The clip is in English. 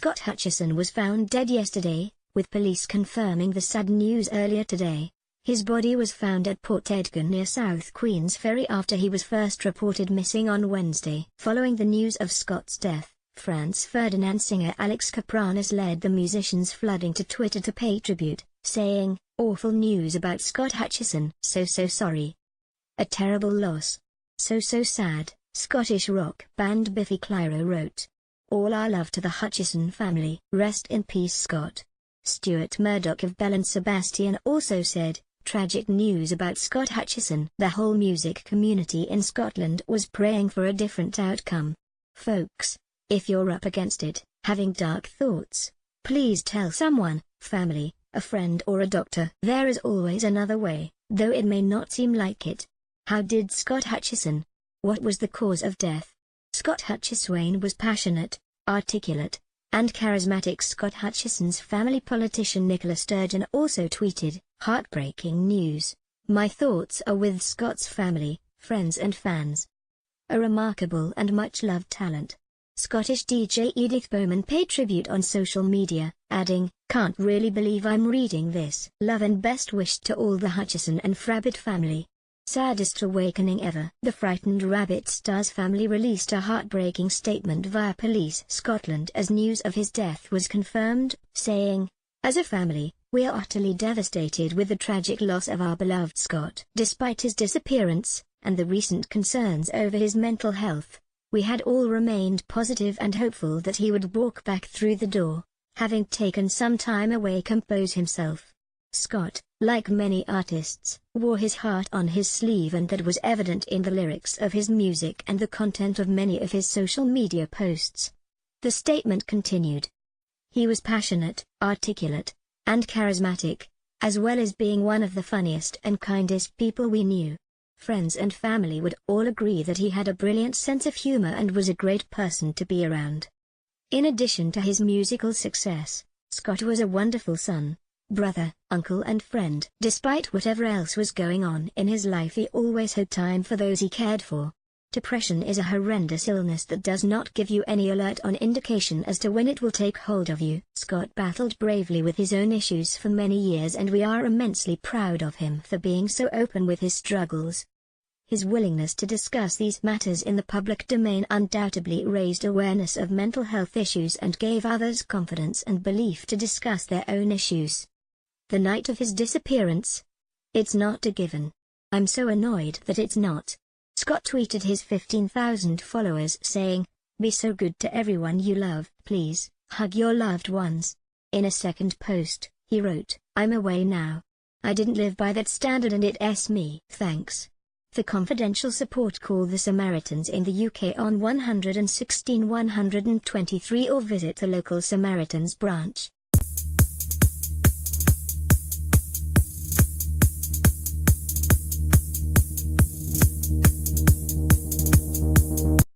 Scott Hutchison was found dead yesterday, with police confirming the sad news earlier today. His body was found at Port Edgar near South Queensferry after he was first reported missing on Wednesday. Following the news of Scott's death, Franz Ferdinand singer Alex Kapranos led the musicians flooding to Twitter to pay tribute, saying, "Awful news about Scott Hutchison. So sorry. A terrible loss. So sad." Scottish rock band Biffy Clyro wrote, "All our love to the Hutchison family. Rest in peace, Scott." Stuart Murdoch of Bell and Sebastian also said, "Tragic news about Scott Hutchison." The whole music community in Scotland was praying for a different outcome. Folks, if you're up against it, having dark thoughts, please tell someone, family, a friend or a doctor. There is always another way, though it may not seem like it. How did Scott Hutchison? What was the cause of death? Scott Hutchison was passionate, articulate, and charismatic. Scott Hutchison's family politician Nicola Sturgeon also tweeted, "Heartbreaking news. My thoughts are with Scott's family, friends and fans. A remarkable and much-loved talent." Scottish DJ Edith Bowman paid tribute on social media, adding, "Can't really believe I'm reading this. Love and best wish to all the Hutchison and Frabbit family. Saddest awakening ever." The Frightened Rabbit star's family released a heartbreaking statement via Police Scotland as news of his death was confirmed, saying, "As a family, we are utterly devastated with the tragic loss of our beloved Scott. Despite his disappearance, and the recent concerns over his mental health, we had all remained positive and hopeful that he would walk back through the door, having taken some time away to compose himself." Scott, like many artists, wore his heart on his sleeve, and that was evident in the lyrics of his music and the content of many of his social media posts. The statement continued, "He was passionate, articulate, and charismatic, as well as being one of the funniest and kindest people we knew. Friends and family would all agree that he had a brilliant sense of humor and was a great person to be around." In addition to his musical success, Scott was a wonderful son, brother, uncle and friend. Despite whatever else was going on in his life, he always had time for those he cared for. Depression is a horrendous illness that does not give you any alert on indication as to when it will take hold of you. Scott battled bravely with his own issues for many years, and we are immensely proud of him for being so open with his struggles. His willingness to discuss these matters in the public domain undoubtedly raised awareness of mental health issues and gave others confidence and belief to discuss their own issues. The night of his disappearance. "It's not a given. I'm so annoyed that it's not." Scott tweeted his 15,000 followers saying, "Be so good to everyone you love, please, hug your loved ones." In a second post, he wrote, "I'm away now. I didn't live by that standard and it's me. Thanks." For confidential support, call the Samaritans in the UK on 116 123 or visit the local Samaritans branch.